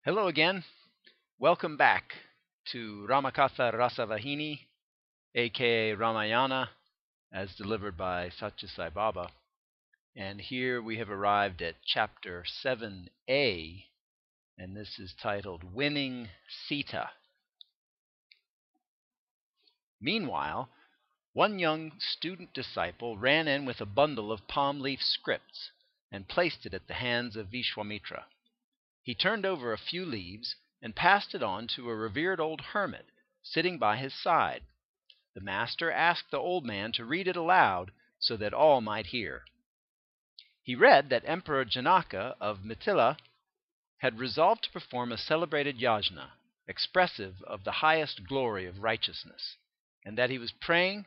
Hello again. Welcome back to Ramakatha Rasavahini, aka Ramayana, as delivered by Satya Sai Baba. And here we have arrived at chapter 7a, and this is titled Winning Sita. Meanwhile, one young student disciple ran in with a bundle of palm leaf scripts and placed it at the hands of Viswamitra. He turned over a few leaves and passed it on to a revered old hermit sitting by his side. The master asked the old man to read it aloud so that all might hear. He read that Emperor Janaka of Mithila had resolved to perform a celebrated yajna, expressive of the highest glory of righteousness, and that he was praying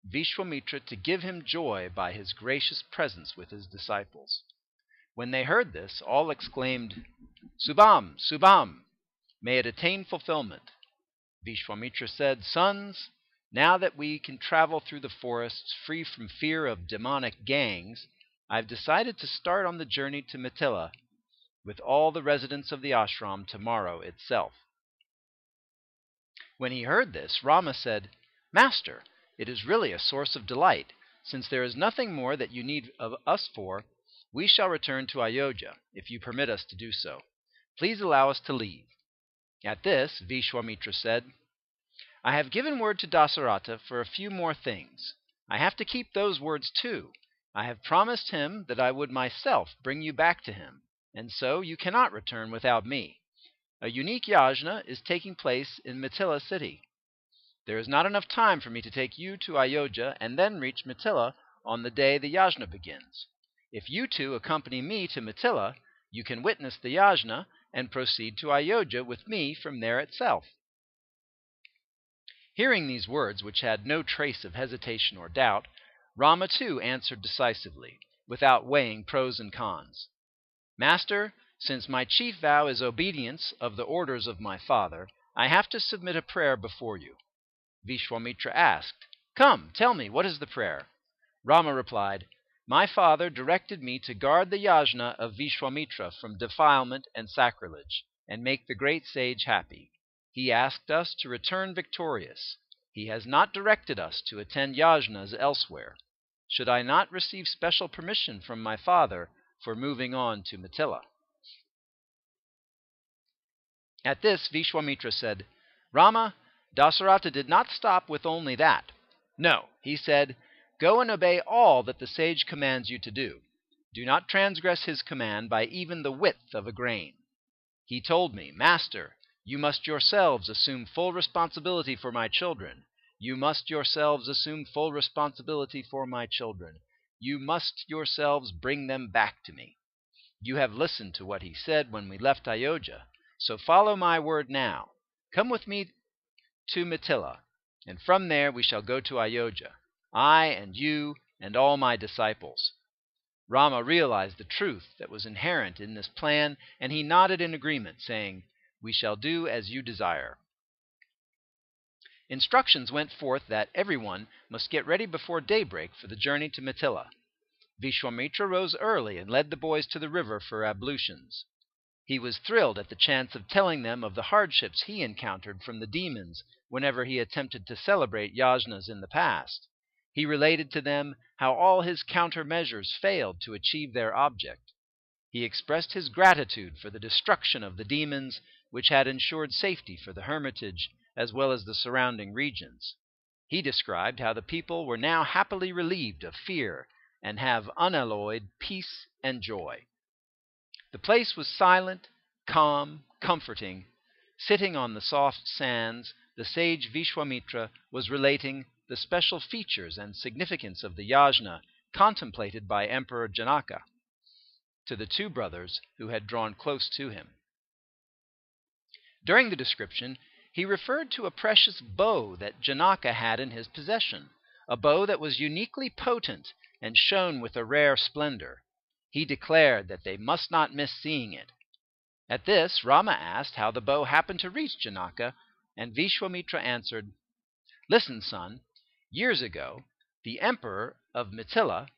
Viswamitra to give him joy by his gracious presence with his disciples. When they heard this, all exclaimed, "Subham! Subham! May it attain fulfillment." Viswamitra said, "Sons, now that we can travel through the forests free from fear of demonic gangs, I've decided to start on the journey to Mithila with all the residents of the ashram tomorrow itself." When he heard this, Rama said, "Master, it is really a source of delight. Since there is nothing more that you need of us for, we shall return to Ayodhya, if you permit us to do so. Please allow us to leave." At this, Viswamitra said, "I have given word to Dasaratha for a few more things. I have to keep those words too. I have promised him that I would myself bring you back to him, and so you cannot return without me. A unique yajna is taking place in Mithila city. There is not enough time for me to take you to Ayodhya and then reach Mithila on the day the yajna begins. If you two accompany me to Mithila, you can witness the yajna and proceed to Ayodhya with me from there itself." Hearing these words, which had no trace of hesitation or doubt, Rama too answered decisively, without weighing pros and cons. "Master, since my chief vow is obedience of the orders of my father, I have to submit a prayer before you." Viswamitra asked, "Come, tell me, what is the prayer?" Rama replied, "My father directed me to guard the yajna of Viswamitra from defilement and sacrilege, and make the great sage happy. He asked us to return victorious. He has not directed us to attend yajnas elsewhere. Should I not receive special permission from my father for moving on to Mithila?" At this, Viswamitra said, "Rama, Dasaratha did not stop with only that. No, he said, 'Go and obey all that the sage commands you to do. Do not transgress his command by even the width of a grain.' He told me, 'Master, you must yourselves assume full responsibility for my children. You must yourselves assume full responsibility for my children. You must yourselves bring them back to me.' You have listened to what he said when we left Ayodhya, so follow my word now. Come with me to Mithila, and from there we shall go to Ayodhya, I and you and all my disciples." Rama realized the truth that was inherent in this plan, and he nodded in agreement, saying, "We shall do as you desire." Instructions went forth that everyone must get ready before daybreak for the journey to Mithila. Viswamitra rose early and led the boys to the river for ablutions. He was thrilled at the chance of telling them of the hardships he encountered from the demons whenever he attempted to celebrate yajnas in the past. He related to them how all his countermeasures failed to achieve their object. He expressed his gratitude for the destruction of the demons, which had ensured safety for the hermitage as well as the surrounding regions. He described how the people were now happily relieved of fear and have unalloyed peace and joy. The place was silent, calm, comforting. Sitting on the soft sands, the sage Viswamitra was relating the special features and significance of the yajna contemplated by Emperor Janaka to the two brothers who had drawn close to him. During the description, he referred to a precious bow that Janaka had in his possession, a bow that was uniquely potent and shone with a rare splendor. He declared that they must not miss seeing it. At this, Rama asked how the bow happened to reach Janaka, and Viswamitra answered, "Listen, son. Years ago, the emperor of Mithila,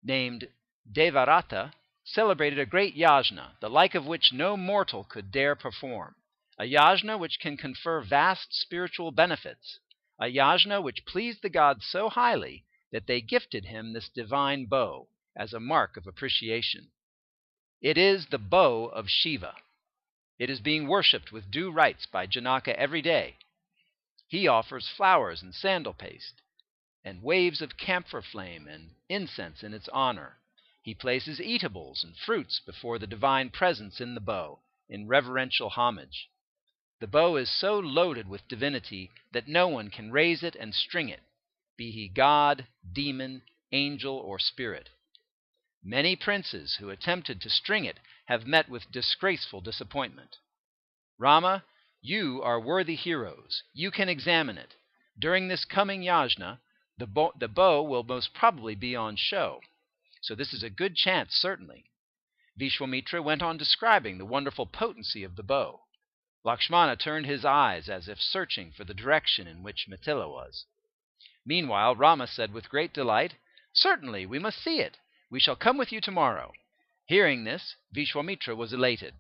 named Devaratha, celebrated a great yajna, the like of which no mortal could dare perform, a yajna which can confer vast spiritual benefits, a yajna which pleased the gods so highly that they gifted him this divine bow as a mark of appreciation. It is the Bow of Siva. It is being worshipped with due rites by Janaka every day. He offers flowers and sandal paste, and waves of camphor flame and incense in its honor. He places eatables and fruits before the divine presence in the bow, in reverential homage. The bow is so loaded with divinity that no one can raise it and string it, be he god, demon, angel, or spirit. Many princes who attempted to string it have met with disgraceful disappointment. Rama, you are worthy heroes. You can examine it. During this coming yajna, the bow will most probably be on show, so this is a good chance, certainly. Viswamitra went on describing the wonderful potency of the bow. Lakshmana turned his eyes as if searching for the direction in which Mithila was. Meanwhile, Rama said with great delight, "Certainly, we must see it. We shall come with you tomorrow." Hearing this, Viswamitra was elated.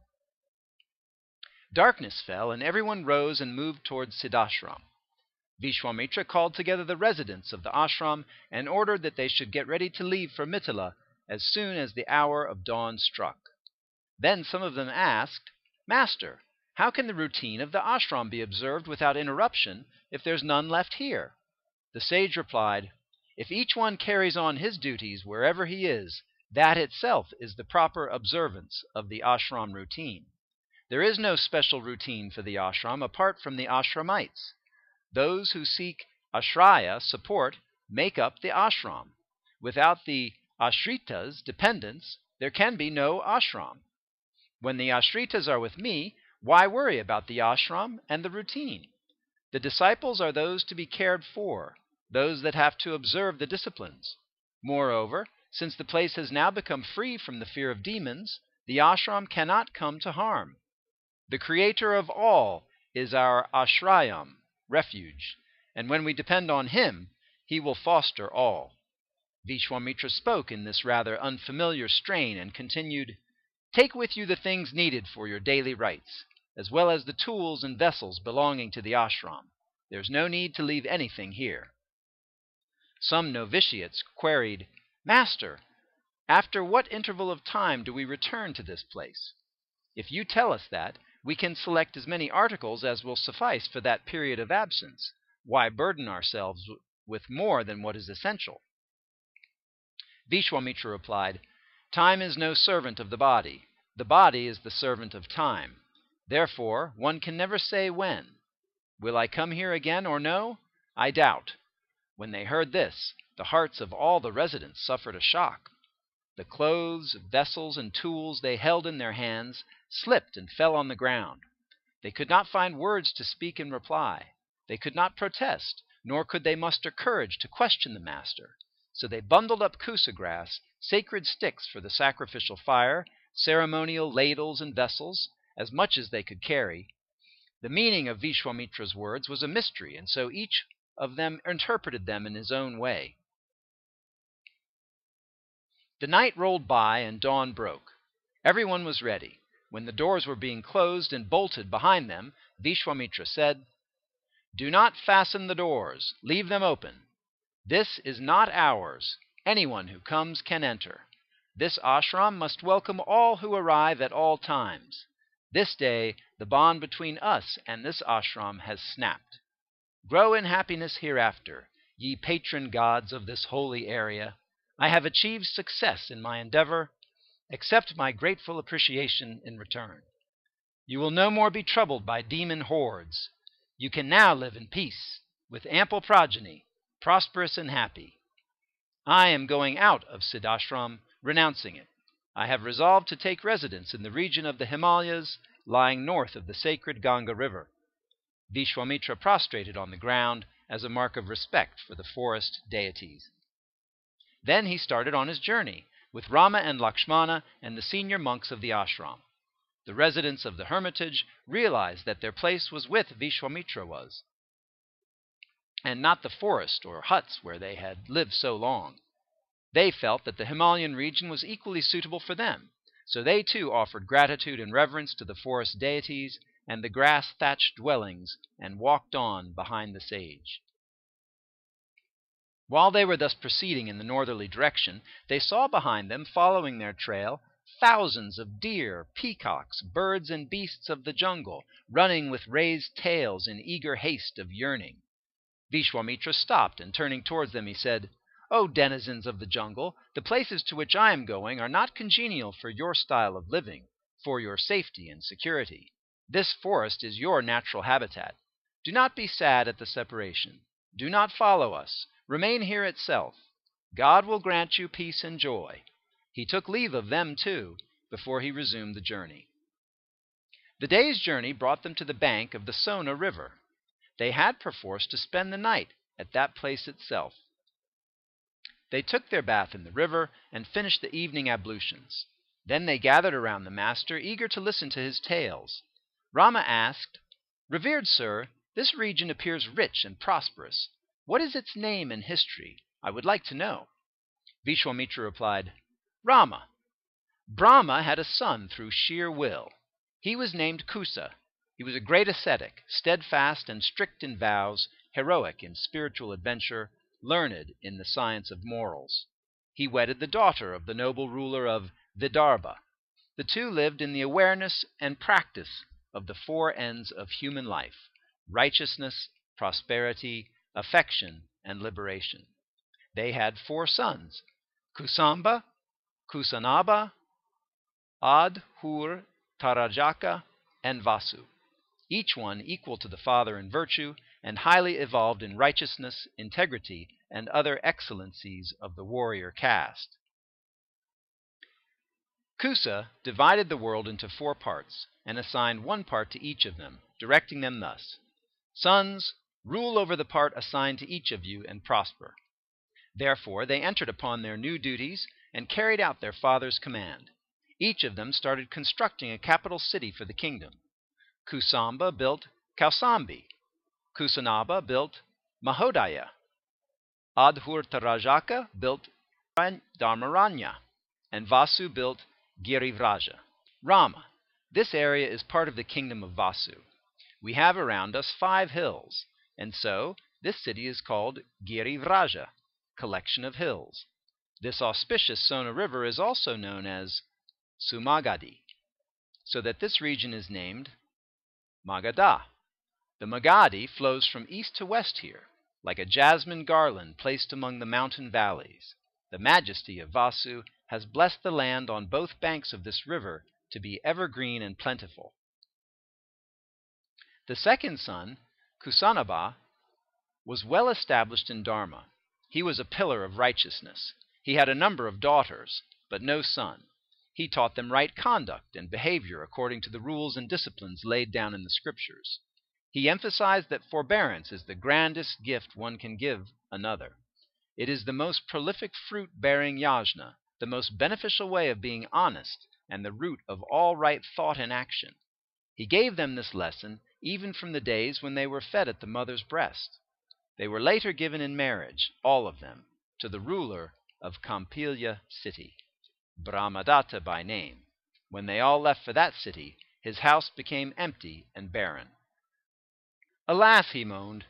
Darkness fell, and everyone rose and moved towards Siddhashram. Viswamitra called together the residents of the ashram and ordered that they should get ready to leave for Mithila as soon as the hour of dawn struck. Then some of them asked, "Master, how can the routine of the ashram be observed without interruption if there's none left here?" The sage replied, "If each one carries on his duties wherever he is, that itself is the proper observance of the ashram routine. There is no special routine for the ashram apart from the ashramites. Those who seek ashraya, support, make up the ashram. Without the ashritas, dependents, there can be no ashram. When the ashritas are with me, why worry about the ashram and the routine? The disciples are those to be cared for, those that have to observe the disciplines. Moreover, since the place has now become free from the fear of demons, the ashram cannot come to harm. The creator of all is our ashrayam, refuge, and when we depend on him, he will foster all." Viswamitra spoke in this rather unfamiliar strain and continued, "Take with you the things needed for your daily rites, as well as the tools and vessels belonging to the ashram. There is no need to leave anything here." Some novitiates queried, "Master, after what interval of time do we return to this place? If you tell us that, we can select as many articles as will suffice for that period of absence. Why burden ourselves with more than what is essential?" Viswamitra replied, "Time is no servant of the body is the servant of time. Therefore, one can never say when. Will I come here again or no? I doubt." When they heard this, the hearts of all the residents suffered a shock. The clothes, vessels, and tools they held in their hands slipped and fell on the ground. They could not find words to speak in reply. They could not protest, nor could they muster courage to question the master. So they bundled up kusa grass, sacred sticks for the sacrificial fire, ceremonial ladles and vessels, as much as they could carry. The meaning of Viswamitra's words was a mystery, and so each of them interpreted them in his own way. The night rolled by and dawn broke. Everyone was ready. When the doors were being closed and bolted behind them, Viswamitra said, "Do not fasten the doors. Leave them open. This is not ours. Anyone who comes can enter. This ashram must welcome all who arrive at all times. This day the bond between us and this ashram has snapped. Grow in happiness hereafter, ye patron gods of this holy area. I have achieved success in my endeavor. Accept my grateful appreciation in return. You will no more be troubled by demon hordes. You can now live in peace, with ample progeny, prosperous and happy. I am going out of Siddhashram, renouncing it. I have resolved to take residence in the region of the Himalayas, lying north of the sacred Ganga river." Viswamitra prostrated on the ground as a mark of respect for the forest deities. Then he started on his journey, with Rama and Lakshmana and the senior monks of the ashram. The residents of the hermitage realized that their place was with Viswamitra was, and not the forest or huts where they had lived so long. They felt that the Himalayan region was equally suitable for them, So they too offered gratitude and reverence to the forest deities and the grass-thatched dwellings, and walked on behind the sage. While they were thus proceeding in the northerly direction, they saw behind them, following their trail, thousands of deer, peacocks, birds, and beasts of the jungle, running with raised tails in eager haste of yearning. Viswamitra stopped, and turning towards them he said, "O denizens of the jungle, the places to which I am going are not congenial for your style of living, for your safety and security. This forest is your natural habitat. Do not be sad at the separation. Do not follow us. Remain here itself. God will grant you peace and joy." He took leave of them too, before he resumed the journey. The day's journey brought them to the bank of the Sona River. They had perforce to spend the night at that place itself. They took their bath in the river and finished the evening ablutions. Then they gathered around the master, eager to listen to his tales. Rama asked, "Revered sir, this region appears rich and prosperous. What is its name and history? I would like to know." Viswamitra replied, "Rama, Brahma had a son through sheer will. He was named Kusa. He was a great ascetic, steadfast and strict in vows, heroic in spiritual adventure, learned in the science of morals. He wedded the daughter of the noble ruler of Vidarbha. The two lived in the awareness and practice of the four ends of human life: righteousness, prosperity, affection, and liberation. They had 4 sons: Kusamba, Kusanaba, Adhur Tarajaka, and Vasu, each one equal to the father in virtue, and highly evolved in righteousness, integrity, and other excellencies of the warrior caste. Kusa divided the world into 4 parts, and assigned 1 part to each of them, directing them thus: "Sons, rule over the part assigned to each of you, and prosper." Therefore they entered upon their new duties, and carried out their father's command. Each of them started constructing a capital city for the kingdom. Kusamba built Kausambi, Kusanaba built Mahodaya, Adhurtarajaka built Dharmaranya, and Vasu built Girivraja. Rama, this area is part of the kingdom of Vasu. We have around us 5 hills, and so this city is called Girivraja, collection of hills. This auspicious Sona river is also known as Sumagadi, so that this region is named Magadha. The Magadi flows from east to west here, like a jasmine garland placed among the mountain valleys. The majesty of Vasu has blessed the land on both banks of this river to be evergreen and plentiful. The second son, Kusanaba, was well established in Dharma. He was a pillar of righteousness. He had a number of daughters, but no son. He taught them right conduct and behavior according to the rules and disciplines laid down in the scriptures. He emphasized that forbearance is the grandest gift one can give another. It is the most prolific fruit-bearing yajna, the most beneficial way of being honest, and the root of all right thought and action. He gave them this lesson even from the days when they were fed at the mother's breast. They were later given in marriage, all of them, to the ruler of Kampilya city, Brahmadatta by name. When they all left for that city, his house became empty and barren. "Alas," he moaned,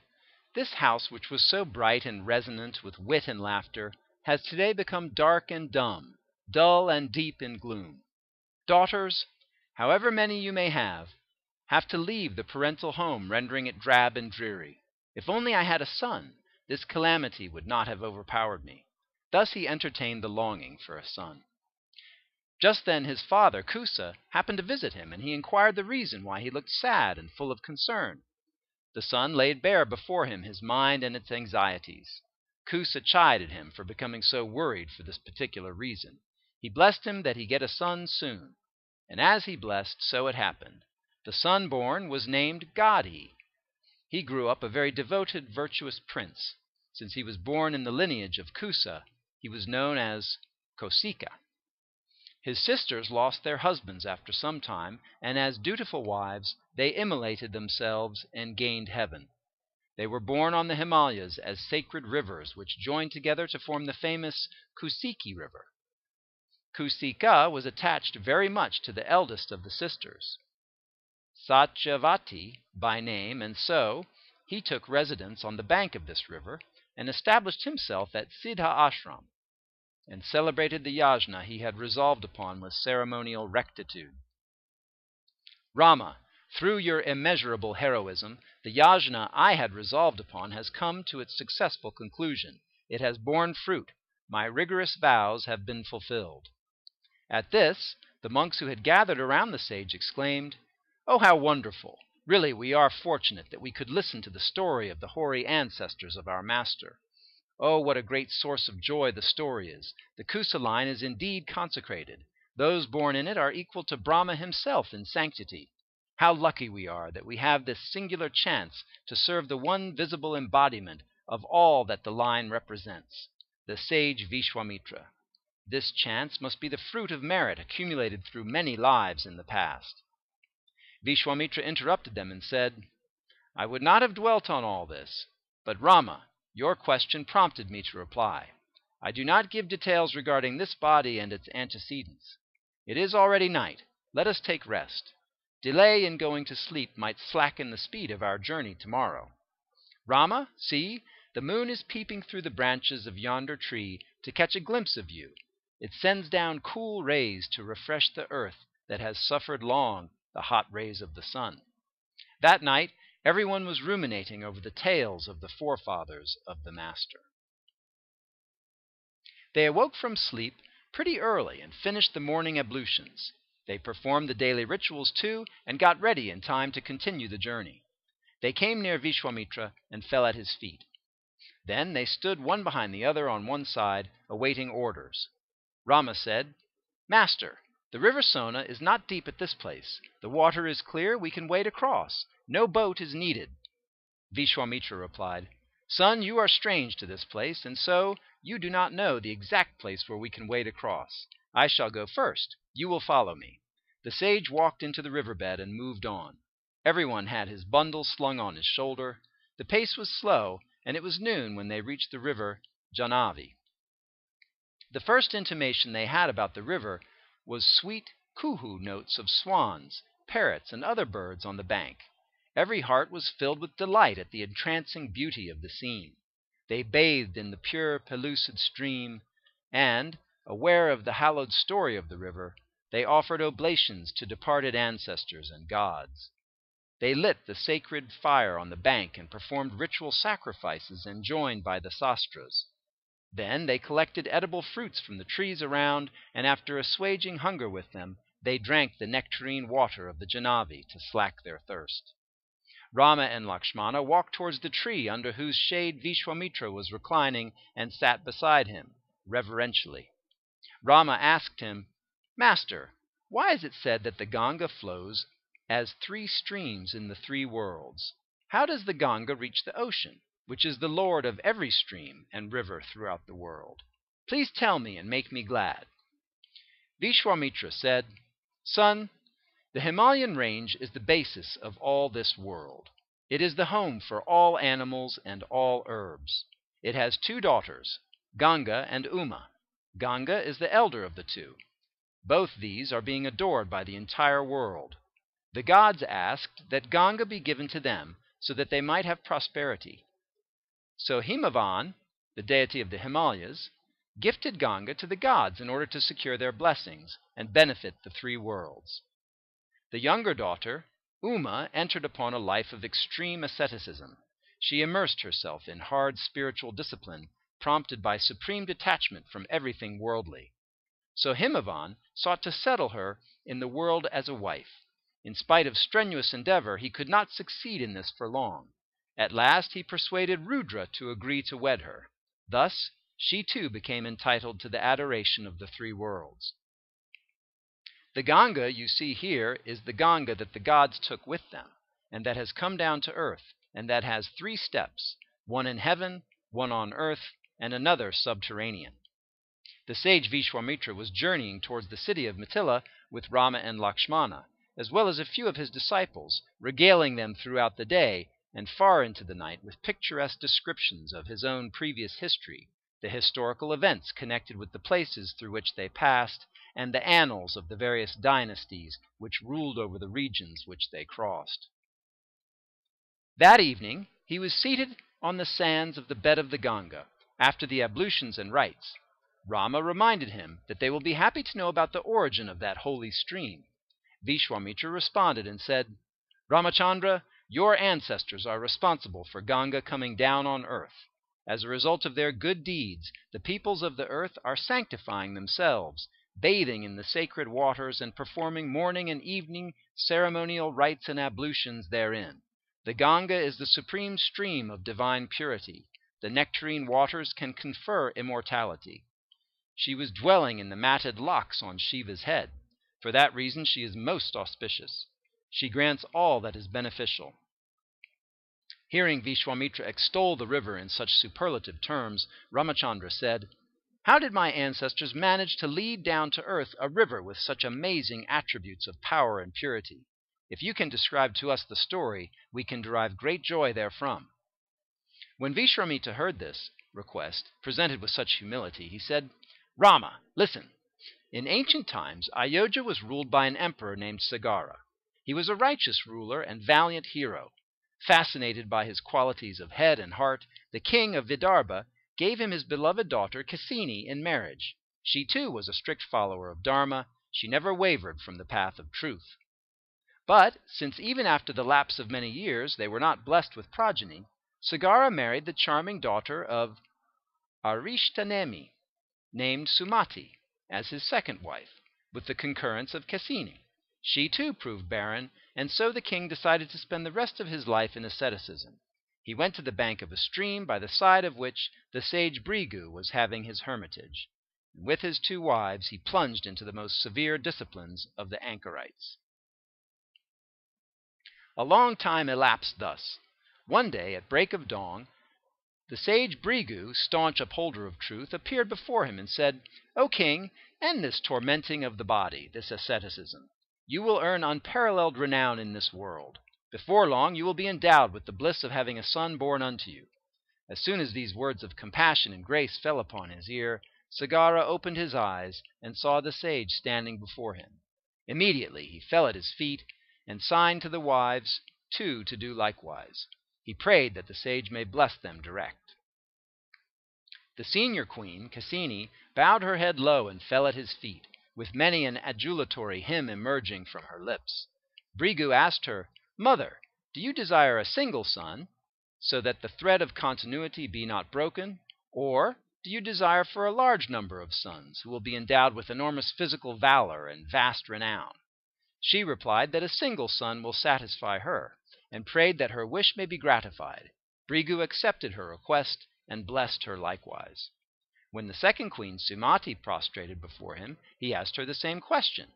"this house, which was so bright and resonant with wit and laughter, has today become dark and dumb, dull and deep in gloom. Daughters, however many you may have to leave the parental home, rendering it drab and dreary. If only I had a son, this calamity would not have overpowered me." Thus he entertained the longing for a son. Just then his father, Kusa, happened to visit him, and he inquired the reason why he looked sad and full of concern. The son laid bare before him his mind and its anxieties. Kusa chided him for becoming so worried for this particular reason. He blessed him that he get a son soon, and as he blessed, so it happened. The son born was named Gadi. He grew up a very devoted, virtuous prince. Since he was born in the lineage of Kusa, he was known as Kosika. His sisters lost their husbands after some time, and as dutiful wives, they immolated themselves and gained heaven. They were born on the Himalayas as sacred rivers, which joined together to form the famous Kusiki River. Kusika was attached very much to the eldest of the sisters, Satyavati by name, and so he took residence on the bank of this river and established himself at Siddha Ashram, and celebrated the yajna he had resolved upon with ceremonial rectitude. Rama, through your immeasurable heroism, the yajna I had resolved upon has come to its successful conclusion. It has borne fruit. My rigorous vows have been fulfilled. At this, the monks who had gathered around the sage exclaimed, "Oh, how wonderful! Really, we are fortunate that we could listen to the story of the hoary ancestors of our master. Oh, what a great source of joy the story is! The Kusa line is indeed consecrated. Those born in it are equal to Brahma himself in sanctity. How lucky we are that we have this singular chance to serve the one visible embodiment of all that the line represents, the sage Viswamitra. This chance must be the fruit of merit accumulated through many lives in the past." Viswamitra interrupted them and said, "I would not have dwelt on all this, but Rama, your question prompted me to reply. I do not give details regarding this body and its antecedents. It is already night. Let us take rest. Delay in going to sleep might slacken the speed of our journey tomorrow. Rama, see, the moon is peeping through the branches of yonder tree to catch a glimpse of you. It sends down cool rays to refresh the earth that has suffered long the hot rays of the sun." That night everyone was ruminating over the tales of the forefathers of the master. They awoke from sleep pretty early and finished the morning ablutions. They performed the daily rituals too and got ready in time to continue the journey. They came near Viswamitra and fell at his feet. Then they stood one behind the other on one side, awaiting orders. Rama said, "Master, the river Sona is not deep at this place. The water is clear. We can wade across. No boat is needed." Viswamitra replied, "Son, you are strange to this place, and so you do not know the exact place where we can wade across. I shall go first. You will follow me." The sage walked into the riverbed and moved on. Everyone had his bundle slung on his shoulder. The pace was slow, and it was noon when they reached the river Janavi. The first intimation they had about the river was sweet coo-hoo notes of swans, parrots, and other birds on the bank. Every heart was filled with delight at the entrancing beauty of the scene. They bathed in the pure, pellucid stream, and, aware of the hallowed story of the river, they offered oblations to departed ancestors and gods. They lit the sacred fire on the bank and performed ritual sacrifices enjoined by the sastras. Then they collected edible fruits from the trees around, and after assuaging hunger with them, they drank the nectarine water of the Janavi to slack their thirst. Rama and Lakshmana walked towards the tree under whose shade Viswamitra was reclining and sat beside him, reverentially. Rama asked him, "Master, why is it said that the Ganga flows as three streams in the three worlds? How does the Ganga reach the ocean, which is the lord of every stream and river throughout the world? Please tell me and make me glad." Viswamitra said, "Son, the Himalayan range is the basis of all this world. It is the home for all animals and all herbs. It has two daughters, Ganga and Uma. Ganga is the elder of the two. Both these are being adored by the entire world. The gods asked that Ganga be given to them so that they might have prosperity. So Himavan, the deity of the Himalayas, gifted Ganga to the gods in order to secure their blessings and benefit the three worlds. The younger daughter, Uma, entered upon a life of extreme asceticism. She immersed herself in hard spiritual discipline, prompted by supreme detachment from everything worldly. So Himavan sought to settle her in the world as a wife. In spite of strenuous endeavor, he could not succeed in this for long. At last he persuaded Rudra to agree to wed her. Thus she too became entitled to the adoration of the three worlds. The Ganga you see here is the Ganga that the gods took with them, and that has come down to earth, and that has three steps, one in heaven, one on earth, and another subterranean. The sage Viswamitra was journeying towards the city of Mithila with Rama and Lakshmana, as well as a few of his disciples, regaling them throughout the day and far into the night with picturesque descriptions of his own previous history, the historical events connected with the places through which they passed, and the annals of the various dynasties which ruled over the regions which they crossed. That evening he was seated on the sands of the bed of the Ganga, after the ablutions and rites. Rama reminded him that they will be happy to know about the origin of that holy stream. Viswamitra responded and said, "Ramachandra, your ancestors are responsible for Ganga coming down on earth. As a result of their good deeds, the peoples of the earth are sanctifying themselves, bathing in the sacred waters and performing morning and evening ceremonial rites and ablutions therein. The Ganga is the supreme stream of divine purity. The nectarine waters can confer immortality. She was dwelling in the matted locks on Shiva's head. For that reason she is most auspicious. She grants all that is beneficial." Hearing Viswamitra extol the river in such superlative terms, Ramachandra said, "How did my ancestors manage to lead down to earth a river with such amazing attributes of power and purity? If you can describe to us the story, we can derive great joy therefrom." When Viswamitra heard this request, presented with such humility, he said, "Rama, listen. In ancient times, Ayodhya was ruled by an emperor named Sagara. He was a righteous ruler and valiant hero. Fascinated by his qualities of head and heart, the king of Vidarbha gave him his beloved daughter Kasini in marriage. She too was a strict follower of Dharma. She never wavered from the path of truth. But, since even after the lapse of many years they were not blessed with progeny, Sagara married the charming daughter of Arishtanemi, named Sumati, as his second wife, with the concurrence of Kasini. She too proved barren, and so the king decided to spend the rest of his life in asceticism. He went to the bank of a stream by the side of which the sage Brigu was having his hermitage, and with his 2 wives he plunged into the most severe disciplines of the anchorites. A long time elapsed thus. One day, at break of dawn, the sage Brigu, staunch upholder of truth, appeared before him and said, "O king, end this tormenting of the body, this asceticism. You will earn unparalleled renown in this world. Before long you will be endowed with the bliss of having a son born unto you." As soon as these words of compassion and grace fell upon his ear, Sagara opened his eyes and saw the sage standing before him. Immediately he fell at his feet and signed to the wives too to do likewise. He prayed that the sage may bless them direct. The senior queen, Kasini, bowed her head low and fell at his feet, with many an adulatory hymn emerging from her lips. Brigu asked her, "Mother, do you desire a single son, so that the thread of continuity be not broken, or do you desire for a large number of sons, who will be endowed with enormous physical valor and vast renown?" She replied that a single son will satisfy her, and prayed that her wish may be gratified. Brigu accepted her request and blessed her likewise. When the second queen, Sumati, prostrated before him, he asked her the same question.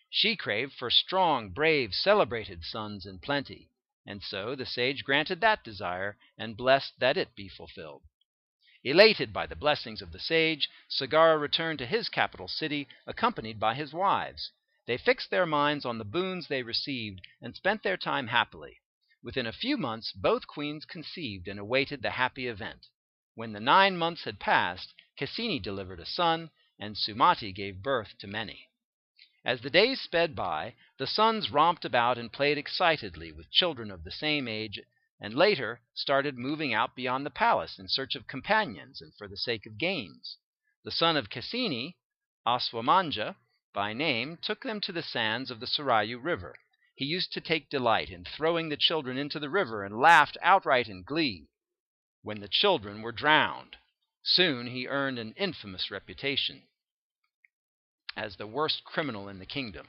She craved for strong, brave, celebrated sons in plenty, and so the sage granted that desire and blessed that it be fulfilled. Elated by the blessings of the sage, Sagara returned to his capital city, accompanied by his wives. They fixed their minds on the boons they received and spent their time happily. Within a few months both queens conceived and awaited the happy event. When the 9 months had passed, Kasini delivered a son, and Sumati gave birth to many. As the days sped by, the sons romped about and played excitedly with children of the same age, and later started moving out beyond the palace in search of companions and for the sake of games. The son of Kasini, Aswamanja by name, took them to the sands of the Sarayu River. He used to take delight in throwing the children into the river and laughed outright in glee when the children were drowned. Soon he earned an infamous reputation as the worst criminal in the kingdom.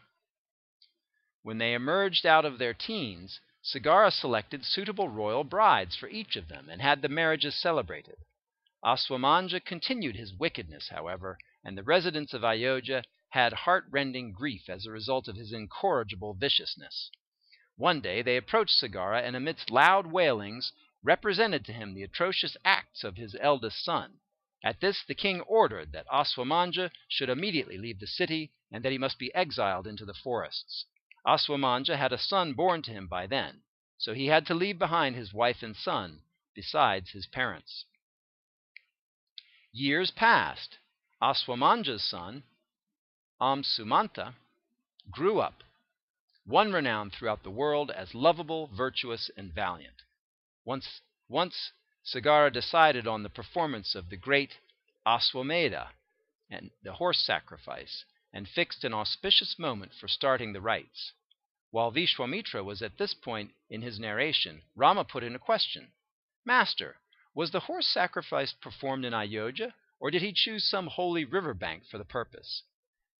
When they emerged out of their teens, Sagara selected suitable royal brides for each of them and had the marriages celebrated. Aswamanja continued his wickedness, however, and the residents of Ayodhya had heart-rending grief as a result of his incorrigible viciousness. One day they approached Sagara and amidst loud wailings represented to him the atrocious acts of his eldest son. At this the king ordered that Aswamanja should immediately leave the city and that he must be exiled into the forests. Aswamanja had a son born to him by then, so he had to leave behind his wife and son, besides his parents. Years passed. Aswamanja's son, Sumanta, grew up, won renown throughout the world as lovable, virtuous, and valiant. Once Sagara decided on the performance of the great Aswamedha, and the horse sacrifice, and fixed an auspicious moment for starting the rites. While Viswamitra was at this point in his narration, Rama put in a question. Master, was the horse sacrifice performed in Ayodhya, or did he choose some holy river bank for the purpose?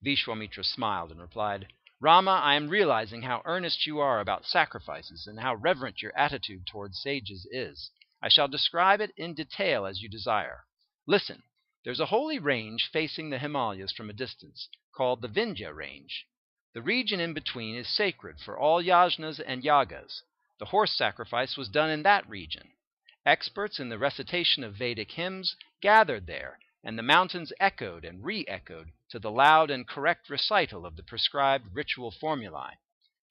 Viswamitra smiled and replied, Rama, I am realizing how earnest you are about sacrifices and how reverent your attitude towards sages is. I shall describe it in detail as you desire. Listen, there's a holy range facing the Himalayas from a distance, called the Vindhya range. The region in between is sacred for all yajnas and yagas. The horse sacrifice was done in that region. Experts in the recitation of Vedic hymns gathered there, and the mountains echoed and re-echoed to the loud and correct recital of the prescribed ritual formulae.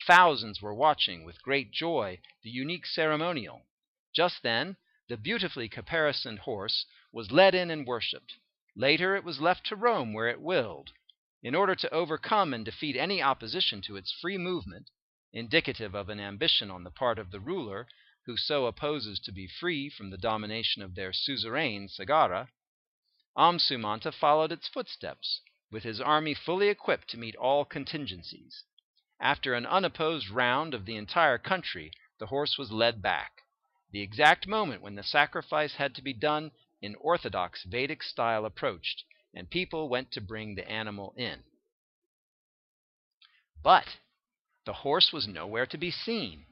Thousands were watching with great joy the unique ceremonial. Just then, the beautifully caparisoned horse was led in and worshipped. Later it was left to roam where it willed. In order to overcome and defeat any opposition to its free movement, indicative of an ambition on the part of the ruler, who so opposes to be free from the domination of their suzerain Sagara, Sumanta followed its footsteps, with his army fully equipped to meet all contingencies. After an unopposed round of the entire country, the horse was led back. The exact moment when the sacrifice had to be done in orthodox Vedic style approached, and people went to bring the animal in. But the horse was nowhere to be seen.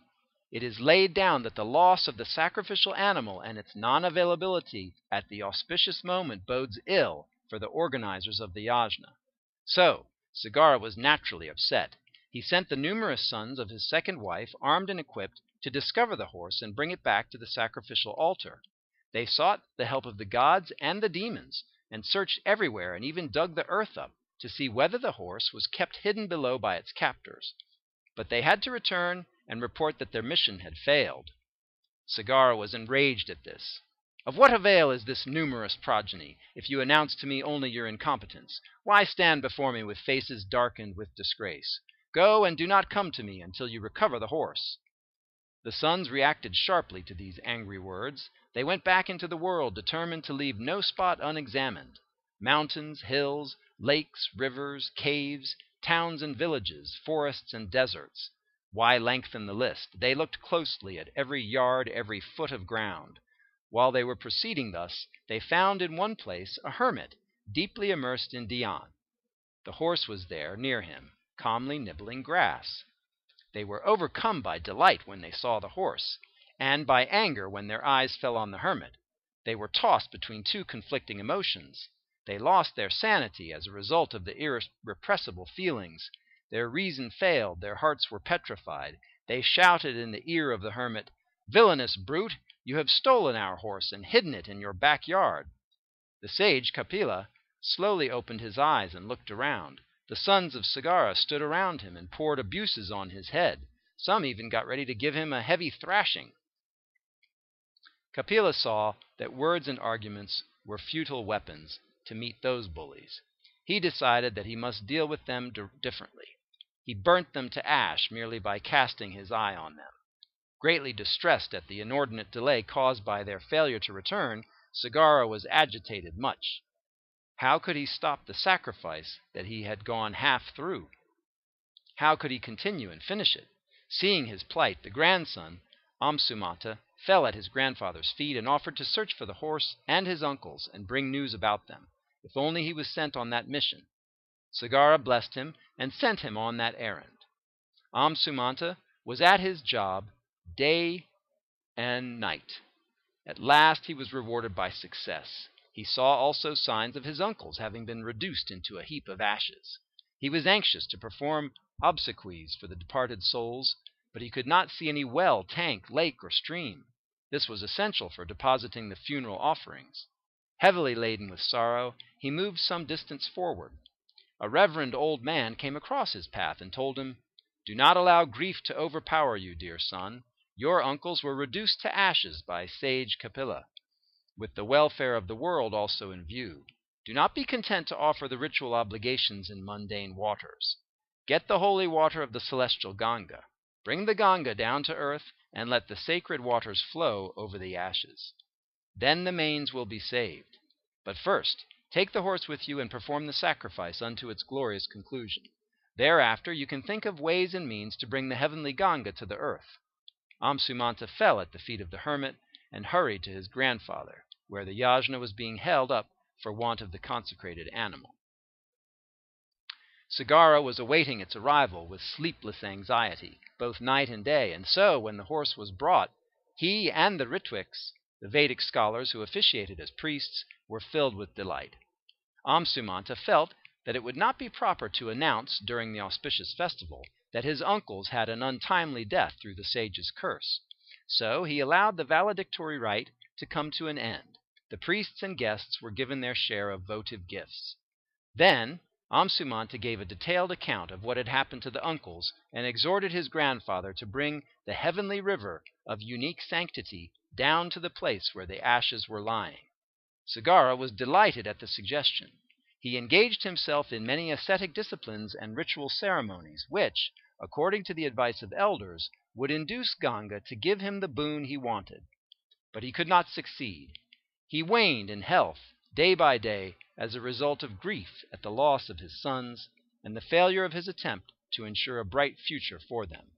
It is laid down that the loss of the sacrificial animal and its non-availability at the auspicious moment bodes ill for the organizers of the yajna. So Sagara was naturally upset. He sent the numerous sons of his second wife, armed and equipped, to discover the horse and bring it back to the sacrificial altar. They sought the help of the gods and the demons, and searched everywhere and even dug the earth up to see whether the horse was kept hidden below by its captors. But they had to return and report that their mission had failed. Sagara was enraged at this. Of what avail is this numerous progeny, if you announce to me only your incompetence? Why stand before me with faces darkened with disgrace? Go and do not come to me until you recover the horse. The sons reacted sharply to these angry words. They went back into the world, determined to leave no spot unexamined. Mountains, hills, lakes, rivers, caves, towns and villages, forests and deserts. Why lengthen the list? They looked closely at every yard, every foot of ground. While they were proceeding thus, they found in one place a hermit, deeply immersed in dhyan. The horse was there, near him, calmly nibbling grass. They were overcome by delight when they saw the horse, and by anger when their eyes fell on the hermit. They were tossed between two conflicting emotions. They lost their sanity as a result of the irrepressible feelings. Their reason failed, their hearts were petrified. They shouted in the ear of the hermit, "Villainous brute, you have stolen our horse and hidden it in your backyard." The sage Kapila slowly opened his eyes and looked around. The sons of Sagara stood around him and poured abuses on his head. Some even got ready to give him a heavy thrashing. Kapila saw that words and arguments were futile weapons to meet those bullies. He decided that he must deal with them differently. He burnt them to ash merely by casting his eye on them. Greatly distressed at the inordinate delay caused by their failure to return, Sagara was agitated much. How could he stop the sacrifice that he had gone half through? How could he continue and finish it? Seeing his plight, the grandson, Sumanta, fell at his grandfather's feet and offered to search for the horse and his uncles and bring news about them, if only he was sent on that mission. Sagara blessed him and sent him on that errand. Sumanta was at his job day and night. At last he was rewarded by success. He saw also signs of his uncles having been reduced into a heap of ashes. He was anxious to perform obsequies for the departed souls, but he could not see any well, tank, lake, or stream. This was essential for depositing the funeral offerings. Heavily laden with sorrow, he moved some distance forward. A reverend old man came across his path and told him, "Do not allow grief to overpower you, dear son. Your uncles were reduced to ashes by sage Kapila, with the welfare of the world also in view. Do not be content to offer the ritual obligations in mundane waters. Get the holy water of the celestial Ganga. Bring the Ganga down to earth, and let the sacred waters flow over the ashes. Then the manes will be saved. But first, take the horse with you and perform the sacrifice unto its glorious conclusion. Thereafter you can think of ways and means to bring the heavenly Ganga to the earth." Amsumanta fell at the feet of the hermit and hurried to his grandfather, where the yajna was being held up for want of the consecrated animal. Sagara was awaiting its arrival with sleepless anxiety, both night and day, and so, when the horse was brought, he and the Ritwiks, the Vedic scholars who officiated as priests, were filled with delight. Amsumanta felt that it would not be proper to announce, during the auspicious festival, that his uncles had an untimely death through the sage's curse. So he allowed the valedictory rite to come to an end. The priests and guests were given their share of votive gifts. Then Amsumanta gave a detailed account of what had happened to the uncles, and exhorted his grandfather to bring the heavenly river of unique sanctity down to the place where the ashes were lying. Sagara was delighted at the suggestion. He engaged himself in many ascetic disciplines and ritual ceremonies, which, according to the advice of elders, would induce Ganga to give him the boon he wanted. But he could not succeed. He waned in health day by day as a result of grief at the loss of his sons and the failure of his attempt to ensure a bright future for them.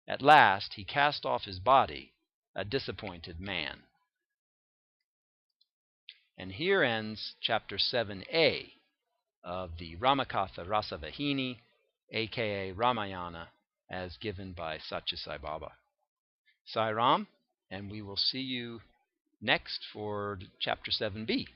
At last he cast off his body, a disappointed man. And here ends Chapter 7a of the Ramakatha Rasavahini, aka Ramayana, as given by Satya Sai Baba. Sai Ram, and we will see you next for Chapter 7b.